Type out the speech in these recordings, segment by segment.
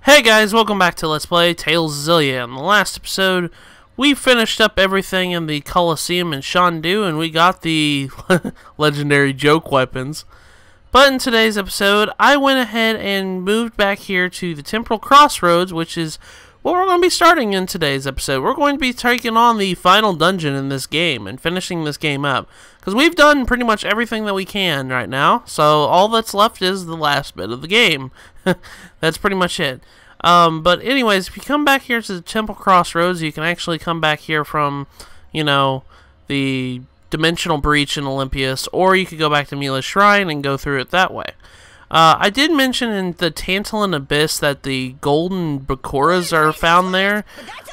Hey guys, welcome back to Let's Play Tales of Xillia. In the last episode, we finished up everything in the Colosseum in Shandu, and we got the legendary joke weapons. But in today's episode, I went ahead and moved back here to the Temporal Crossroads, which is what we're going to be starting in today's episode. We're going to be taking on the final dungeon in this game and finishing this game up. Because we've done pretty much everything that we can right now, so all that's left is the last bit of the game. That's pretty much it. But anyways, if you come back here to the Temporal Crossroads, you can actually come back here from, you know, the Dimensional Breach in Olympias, or you could go back to Mila's Shrine and go through it that way. I did mention in the Tantalin Abyss that the golden Bakuras are found there.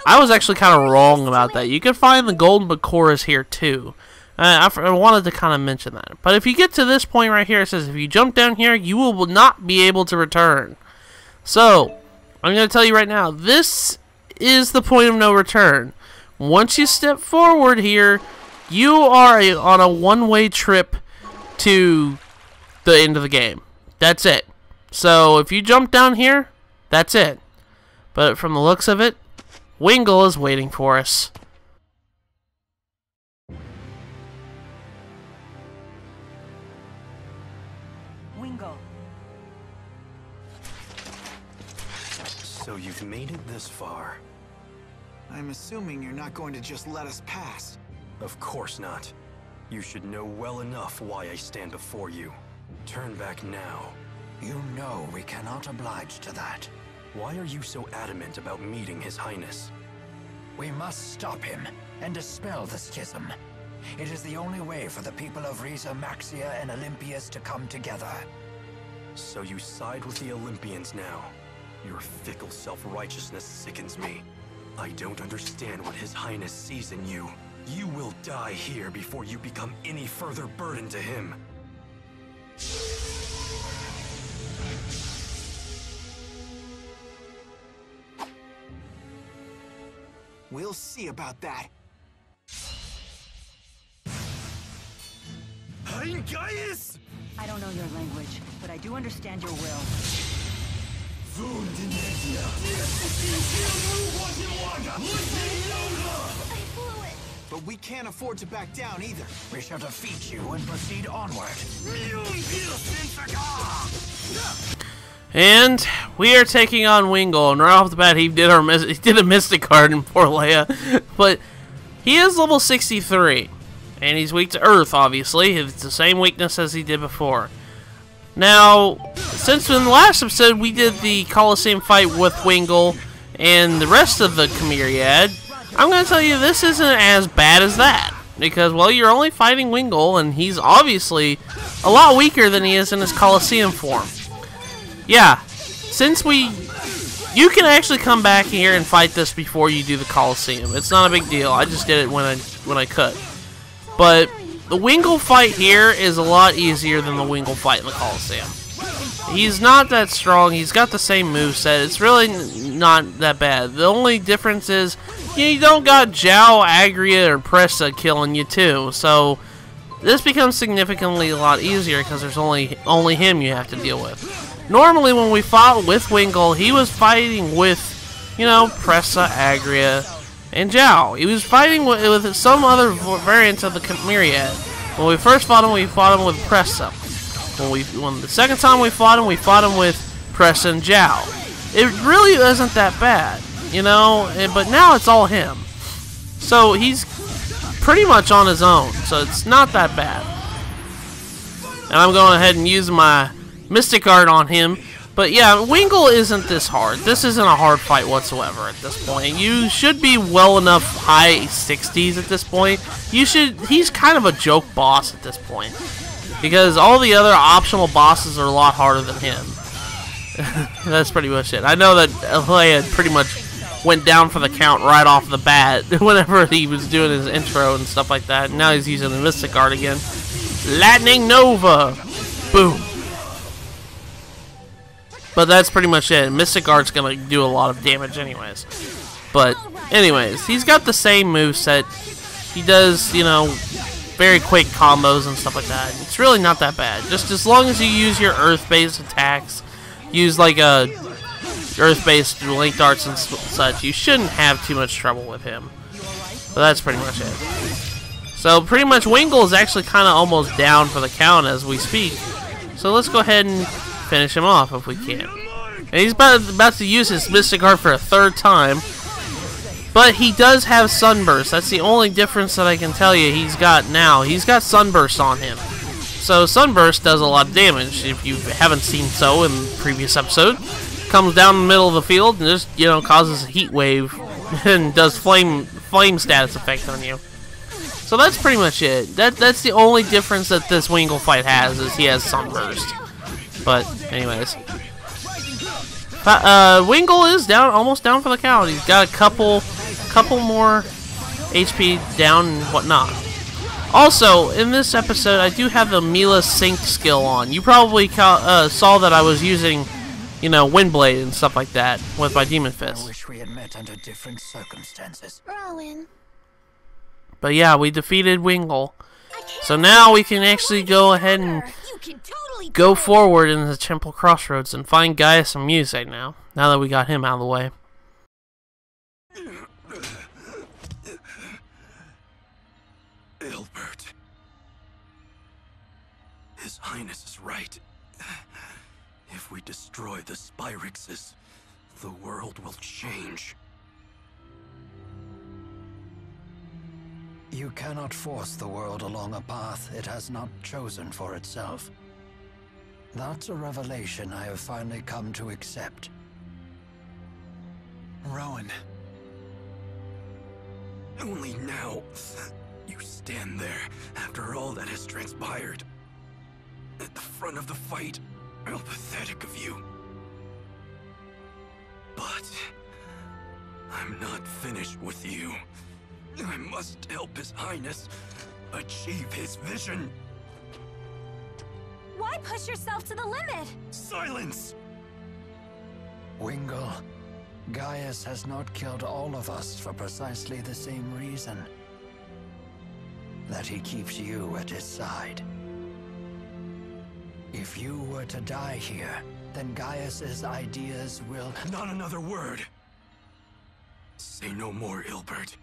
I was actually kind of wrong about that. You can find the golden Bakuras here too. I wanted to kind of mention that. But if you get to this point right here, it says if you jump down here, you will not be able to return. So, I'm going to tell you right now, this is the point of no return. Once you step forward here, you are on a one-way trip to the end of the game. That's it. So, if you jump down here, that's it. But from the looks of it, Wingle is waiting for us. So you've made it this far. I'm assuming you're not going to just let us pass. Of course not. You should know well enough why I stand before you. Turn back now. You know we cannot oblige to that. Why are you so adamant about meeting His Highness? We must stop him and dispel the schism. It is the only way for the people of Riza, Maxia, and Olympias to come together. So you side with the Olympians now. Your fickle self-righteousness sickens me. I don't understand what His Highness sees in you. You will die here before you become any further burden to him. We'll see about that. I'm Gaius! I don't know your language, but I do understand your will. I blew it. But we can't afford to back down either. We shall defeat you and proceed onward. And we are taking on Wingle, and right off the bat he did a Mystic Card in poor Leia. But he is level 63, and he's weak to Earth, obviously. It's the same weakness as he did before. Now, since in the last episode we did the Colosseum fight with Wingle and the rest of the Myriad, I'm going to tell you this isn't as bad as that. Because, well, you're only fighting Wingle, and he's obviously a lot weaker than he is in his Colosseum form. Yeah, since you can actually come back here and fight this before you do the Colosseum. It's not a big deal. I just did it when I could. But the Wingle fight here is a lot easier than the Wingle fight in the Colosseum. He's not that strong. He's got the same moveset. It's really not that bad. The only difference is you don't got Zhao, Agria, or Pressa killing you too. So this becomes significantly a lot easier because there's only him you have to deal with. Normally when we fought with Wingle, he was fighting with, you know, Pressa, Agria, and Zhao. He was fighting with some other variants of the Myriad. When we first fought him with Pressa. When the second time we fought him with Pressa and Zhao. It really isn't that bad, you know, but now it's all him. So he's pretty much on his own, so it's not that bad. And I'm going ahead and use my Mystic Art on him. But yeah, Wingle isn't this hard. This isn't a hard fight whatsoever at this point. You should be well enough high 60s at this point. He's kind of a joke boss at this point. Because all the other optional bosses are a lot harder than him. That's pretty much it. I know that Leia pretty much went down for the count right off the bat whenever he was doing his intro and stuff like that. Now he's using the Mystic Art again. Lightning Nova! Boom. But that's pretty much it. Mystic Art's gonna do a lot of damage anyways. But anyways, he's got the same moveset. He does, you know, very quick combos and stuff like that. It's really not that bad. Just as long as you use your Earth-based attacks, use like a Earth-based link darts and such, you shouldn't have too much trouble with him. But that's pretty much it. So pretty much Wingull is actually kind of almost down for the count as we speak. So let's go ahead and finish him off if we can. And he's about to use his Mystic Heart for a third time. But he does have Sunburst. That's the only difference that I can tell you he's got now. He's got Sunburst on him. So Sunburst does a lot of damage, if you haven't seen so in the previous episode. Comes down in the middle of the field and just, you know, causes a heat wave and does flame status effect on you. So that's pretty much it. That's the only difference that this Wingull fight has, is he has Sunburst. But anyways, Wingull is almost down for the count. He's got a couple more HP down and whatnot. Also, in this episode, I do have the Mila Sync skill on. You probably saw that I was using, you know, Windblade and stuff like that with my Demon Fist. I wish we had met under different circumstances. Rowan. But yeah, we defeated Wingull. So now we can actually go ahead and go forward in the Temporal Crossroads and find Gaius and Music now that we got him out of the way. Ilbert. His Highness is right. If we destroy the Spyrixes, the world will change. You cannot force the world along a path it has not chosen for itself. That's a revelation I have finally come to accept. Rowan. Only now you stand there after all that has transpired. At the front of the fight. How pathetic of you. But I'm not finished with you. I must help His Highness achieve his vision. Why push yourself to the limit? Silence! Wingull, Gaius has not killed all of us for precisely the same reason. That he keeps you at his side. If you were to die here, then Gaius's ideas will... Not another word! Say no more, Ilbert.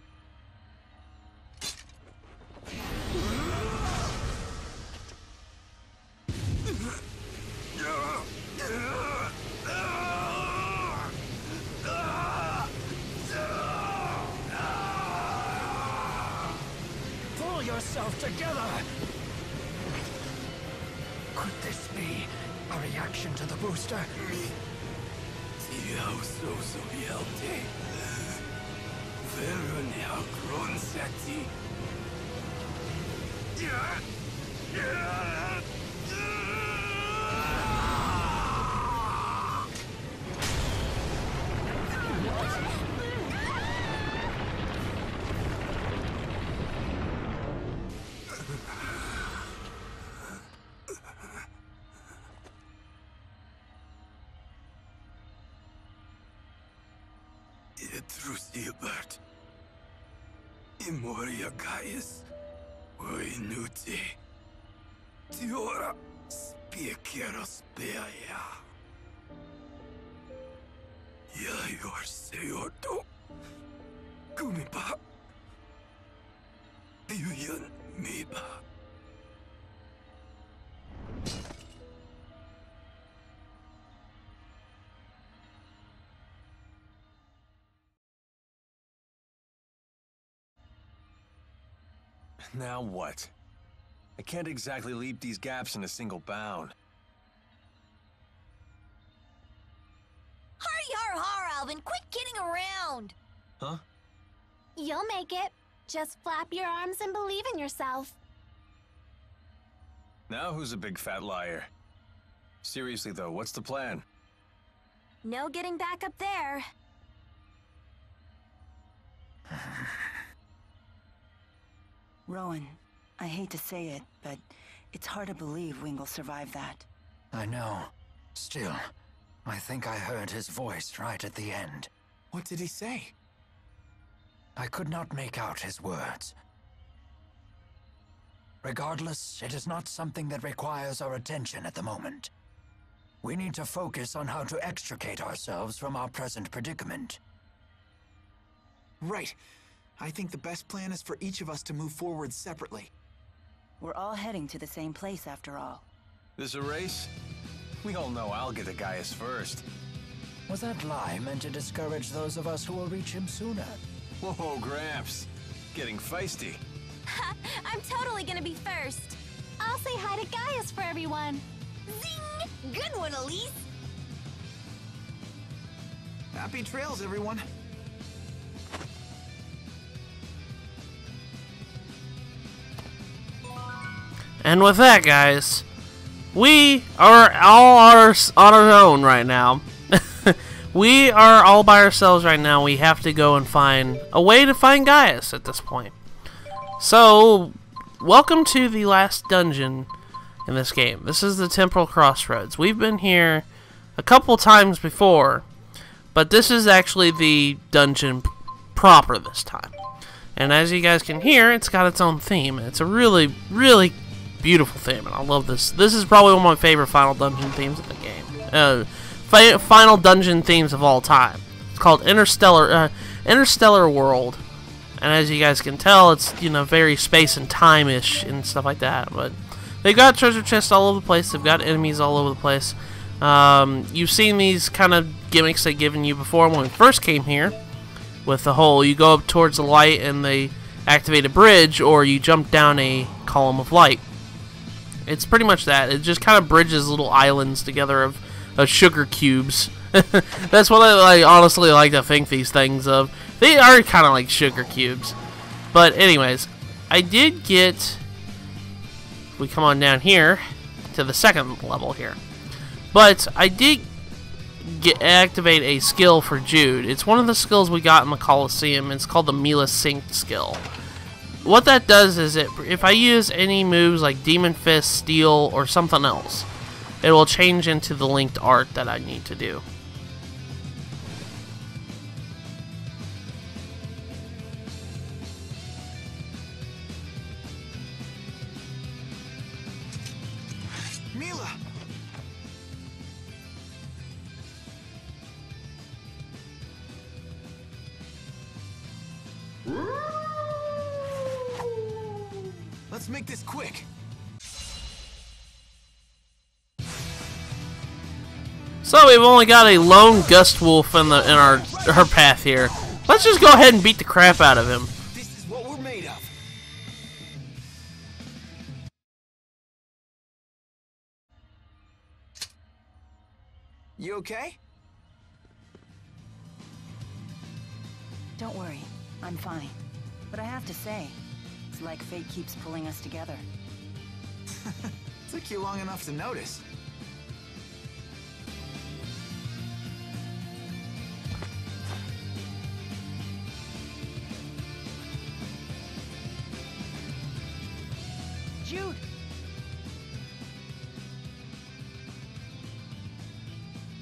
Pull yourself together! Could this be a reaction to the booster? Ilbert. Imoria Gaius. Oinute. Tiora spiekeros beaya. Yayor seorto. Kumiba. Yuyan meba. Now what? I can't exactly leap these gaps in a single bound. Har har, Alvin! Quit kidding around! Huh? You'll make it. Just flap your arms and believe in yourself. Now who's a big fat liar? Seriously though, what's the plan? No getting back up there. Rowan, I hate to say it, but it's hard to believe Wingull survived that. I know. Still, I think I heard his voice right at the end. What did he say? I could not make out his words. Regardless, it is not something that requires our attention at the moment. We need to focus on how to extricate ourselves from our present predicament. Right. I think the best plan is for each of us to move forward separately. We're all heading to the same place after all. This a race? We all know I'll get to Gaius first. Was that lie meant to discourage those of us who will reach him sooner? Whoa, Gramps. Getting feisty. I'm totally gonna be first. I'll say hi to Gaius for everyone. Zing! Good one, Elise. Happy trails, everyone. And with that, guys, we are all on our own right now. We are all by ourselves right now. We have to go and find a way to find Gaius at this point. So, welcome to the last dungeon in this game. This is the Temporal Crossroads. We've been here a couple times before, but this is actually the dungeon proper this time. And as you guys can hear, it's got its own theme. It's a really, really beautiful theme, and I love this. This is probably one of my favorite Final Dungeon themes of the game. Final Dungeon themes of all time. It's called Interstellar World, and as you guys can tell, it's, you know, very space and time-ish and stuff like that. But they've got treasure chests all over the place. They've got enemies all over the place. You've seen these kind of gimmicks they've given you before when we first came here, with the whole you go up towards the light and they activate a bridge, or you jump down a column of light. It's pretty much that. It just kind of bridges little islands together of sugar cubes. That's what I honestly like to think these things of. They are kind of like sugar cubes. But anyways, I did get... We come on down here to the second level here. But I did activate a skill for Jude. It's one of the skills we got in the Colosseum. It's called the Mila Sync skill. What that does is, if I use any moves like Demon Fist, Steel, or something else, it will change into the linked art that I need to do. Mila! Let's make this quick. So we've only got a lone Gust Wolf in our path here. Let's just go ahead and beat the crap out of him. This is what we're made of. You okay? Don't worry, I'm fine. But I have to say, it's like fate keeps pulling us together. Took you long enough to notice. Jude!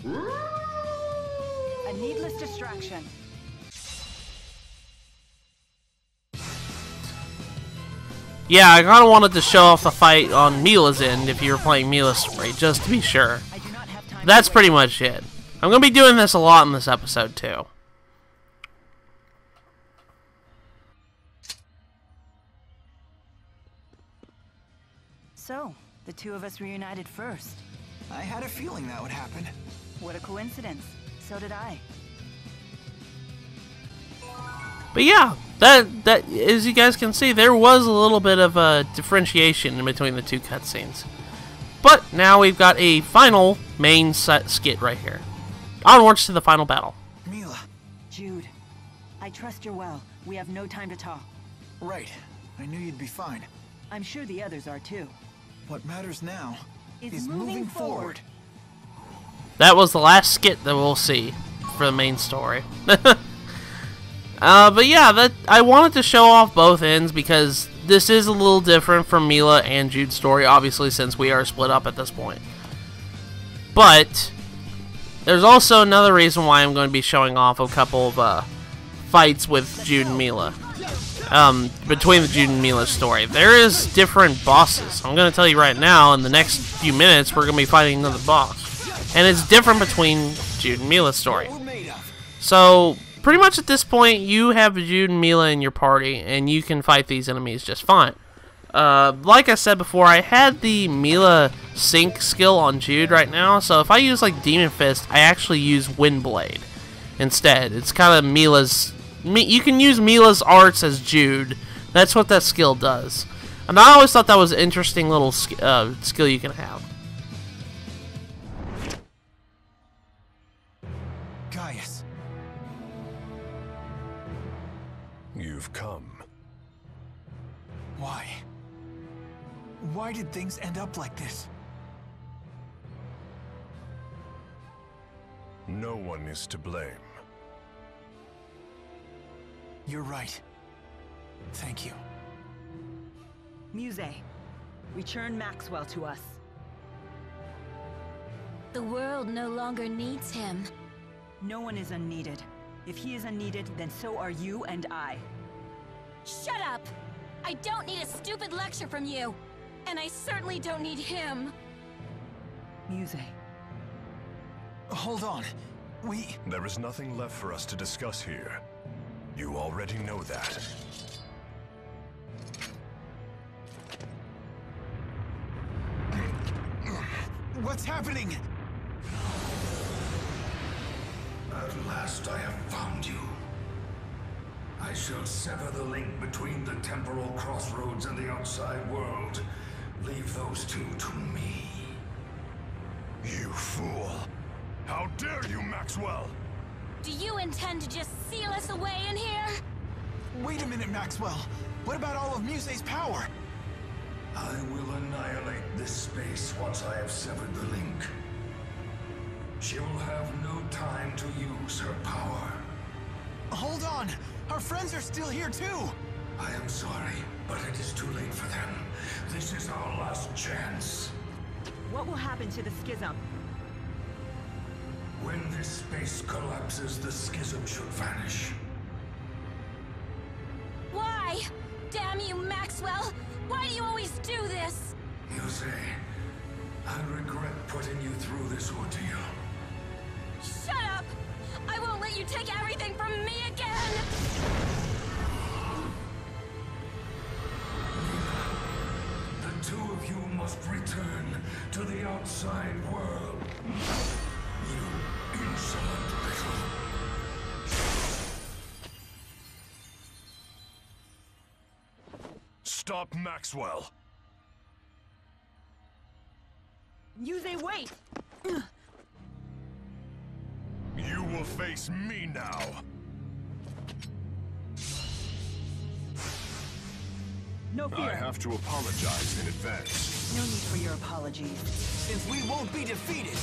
A needless distraction. Yeah, I kind of wanted to show off the fight on Mila's end if you were playing Mila's story, just to be sure. That's pretty much it. I'm going to be doing this a lot in this episode, too. So, the two of us reunited first. I had a feeling that would happen. What a coincidence. So did I. But yeah, that as you guys can see, there was a little bit of a differentiation in between the two cutscenes. But now we've got a final main skit right here. Onwards to the final battle. Mila. Jude, I trust you're well. We have no time to talk. Right. I knew you'd be fine. I'm sure the others are too. What matters now Is is moving forward. That was the last skit that we'll see for the main story. But yeah, I wanted to show off both ends because this is a little different from Mila and Jude's story, obviously, since we are split up at this point. But there's also another reason why I'm going to be showing off a couple of fights with Jude and Mila. Between the Jude and Mila story. There is different bosses. I'm going to tell you right now, in the next few minutes, we're going to be fighting another boss. and it's different between Jude and Mila's story. So pretty much at this point, you have Jude and Mila in your party, and you can fight these enemies just fine. Like I said before, I had the Mila sync skill on Jude right now, so if I use like Demon Fist, I actually use Windblade instead. It's kind of Mila's... You can use Mila's arts as Jude. That's what that skill does. And I always thought that was an interesting little skill you can have. Gaius. You've come. Why? Why did things end up like this? No one is to blame. You're right. Thank you. Muse, return Maxwell to us. The world no longer needs him. No one is unneeded. If he is unneeded, then so are you and I. Shut up! I don't need a stupid lecture from you. And I certainly don't need him. Muse. Hold on. There is nothing left for us to discuss here. You already know that. What's happening? At last I have found you. I shall sever the link between the Temporal Crossroads and the outside world. Leave those two to me. You fool! How dare you, Maxwell! Do you intend to just seal us away in here? Wait a minute, Maxwell. What about all of Muse's power? I will annihilate this space once I have severed the link. She will have no time to use her power. Hold on! Our friends are still here too! I am sorry, but it is too late for them. This is our last chance. What will happen to the schism? When this space collapses, the schism should vanish. Why? Damn you, Maxwell! Why do you always do this? Muse, I regret putting you through this ordeal. Shut up! I won't let you take everything from me again! The two of you must return to the outside world. You insolent little... Stop Maxwell! Muse, wait! You will face me now! No fear. I have to apologize in advance. No need for your apologies. Since we won't be defeated!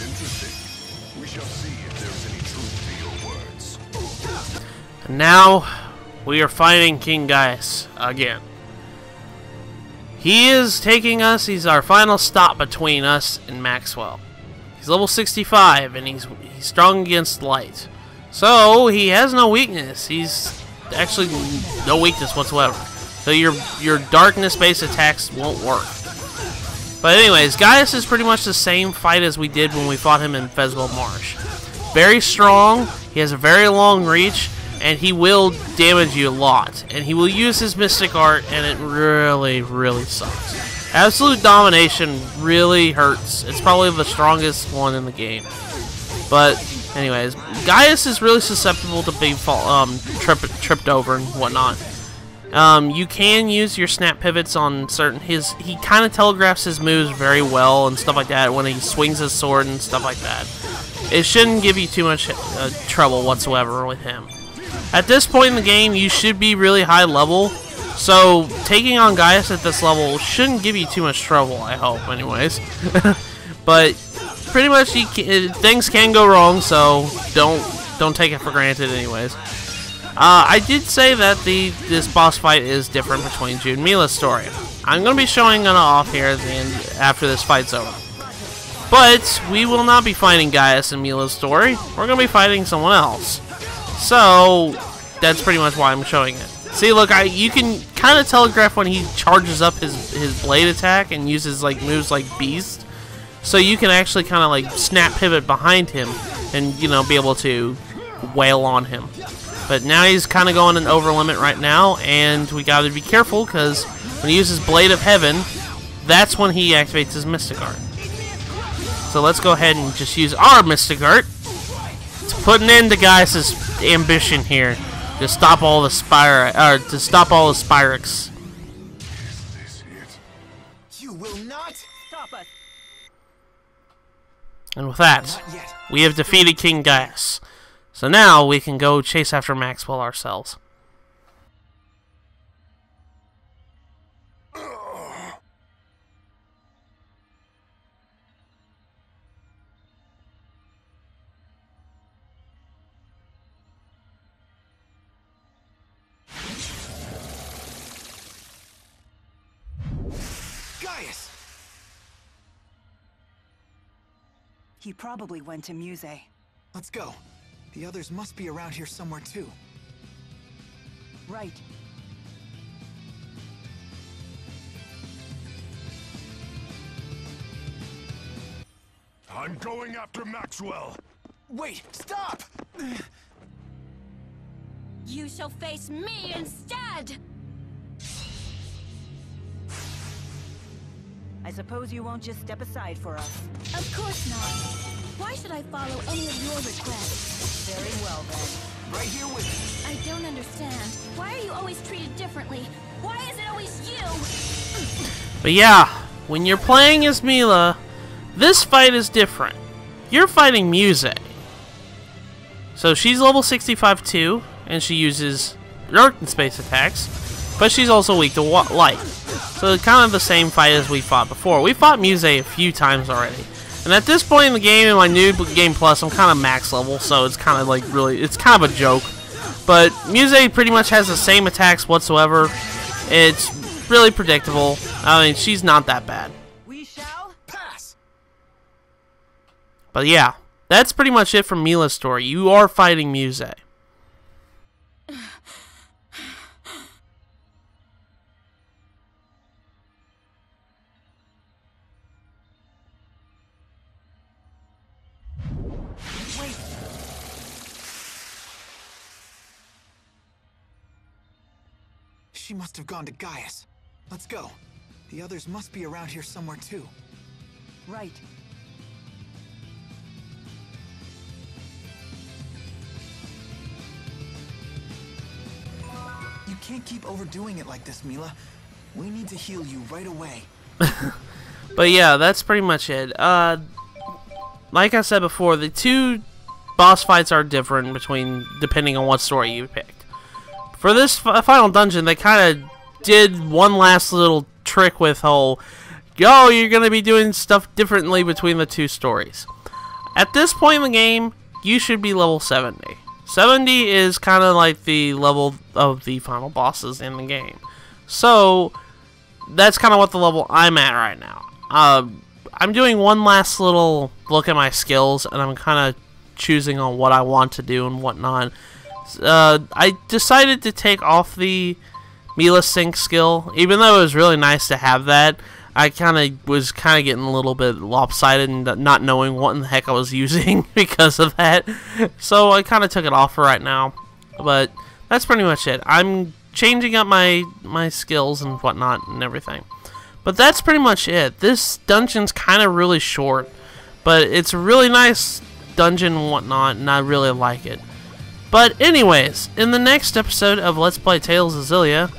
Interesting. We shall see if there is any truth to your words. And now, we are fighting King Gaius again. He is taking us, he's our final stop between us and Maxwell. He's level 65, and he's strong against light. So, he has no weakness. He's actually no weakness whatsoever. So your darkness-based attacks won't work. But anyways, Gaius is pretty much the same fight as we did when we fought him in Fezwell Marsh. Very strong, he has a very long reach, and he will damage you a lot. And he will use his Mystic Art, and it really, really sucks. Absolute Domination really hurts. It's probably the strongest one in the game. But anyways, Gaius is really susceptible to being tripped over and whatnot. You can use your snap pivots on certain... He kind of telegraphs his moves very well and stuff like that when he swings his sword and stuff like that. It shouldn't give you too much trouble whatsoever with him. At this point in the game, you should be really high level, so taking on Gaius at this level shouldn't give you too much trouble, I hope, anyways. But pretty much things can go wrong, so don't take it for granted anyways. I did say that this boss fight is different between Jude and Mila's story. I'm going to be showing it off here at the end after this fight's over. But we will not be fighting Gaius and Mila's story. We're going to be fighting someone else. So that's pretty much why I'm showing it. See, look, you can kind of telegraph when he charges up his blade attack and uses like moves like Beast. so you can actually kind of like snap pivot behind him and, you know, be able to wail on him. But now he's kind of going an over limit right now, and we got to be careful because when he uses Blade of Heaven, that's when he activates his Mystic Art. So let's go ahead and just use our Mystic Art to put an end to Gaius' ambition here to stop all the Spyrex. You will not stop us. And with that, we have defeated King Gaius. So now we can go chase after Maxwell ourselves. Gaius! He probably went to Muse. Let's go. The others must be around here somewhere too. Right. I'm going after Maxwell. Wait, stop! You shall face me instead! I suppose you won't just step aside for us. Of course not. Why should I follow any of your requests? Very well, then. Right here with me. I don't understand. Why are you always treated differently? Why is it always you? But yeah, when you're playing as Mila, this fight is different. You're fighting Muse. So she's level 65 too, and she uses Earth and Space attacks, but she's also weak to light. So it's kind of the same fight as we fought before. We fought Muse a few times already. And at this point in the game, in my new game plus, I'm kind of max level, so it's kind of like really, it's kind of a joke. But Muse pretty much has the same attacks whatsoever. It's really predictable. I mean, she's not that bad. We shall pass. But yeah, that's pretty much it from Mila's story. You are fighting Muse. She must have gone to Gaius. Let's go. The others must be around here somewhere too. right. You can't keep overdoing it like this, Mila. We need to heal you right away. But yeah, that's pretty much it. Like I said before, the two boss fights are different depending on what story you picked. For this final dungeon, they kind of did one last little trick with whole, yo, you're going to be doing stuff differently between the two stories. At this point in the game, you should be level 70. 70 is kind of like the level of the final bosses in the game. So, that's kind of what the level I'm at right now. I'm doing one last little look at my skills, and I'm kind of choosing on what I want to do and whatnot. I decided to take off the Mila Sync skill, even though it was really nice to have that. I was getting a little bit lopsided and not knowing what in the heck I was using because of that. So I kind of took it off for right now. But that's pretty much it. I'm changing up my skills and whatnot and everything. But that's pretty much it. This dungeon's kind of really short, but it's a really nice dungeon and whatnot, and I really like it. But anyways, in the next episode of Let's Play Tales of Xillia,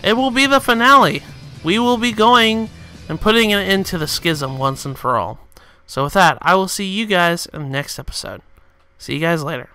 it will be the finale. We will be going and putting an end to the schism once and for all. So with that, I will see you guys in the next episode. See you guys later.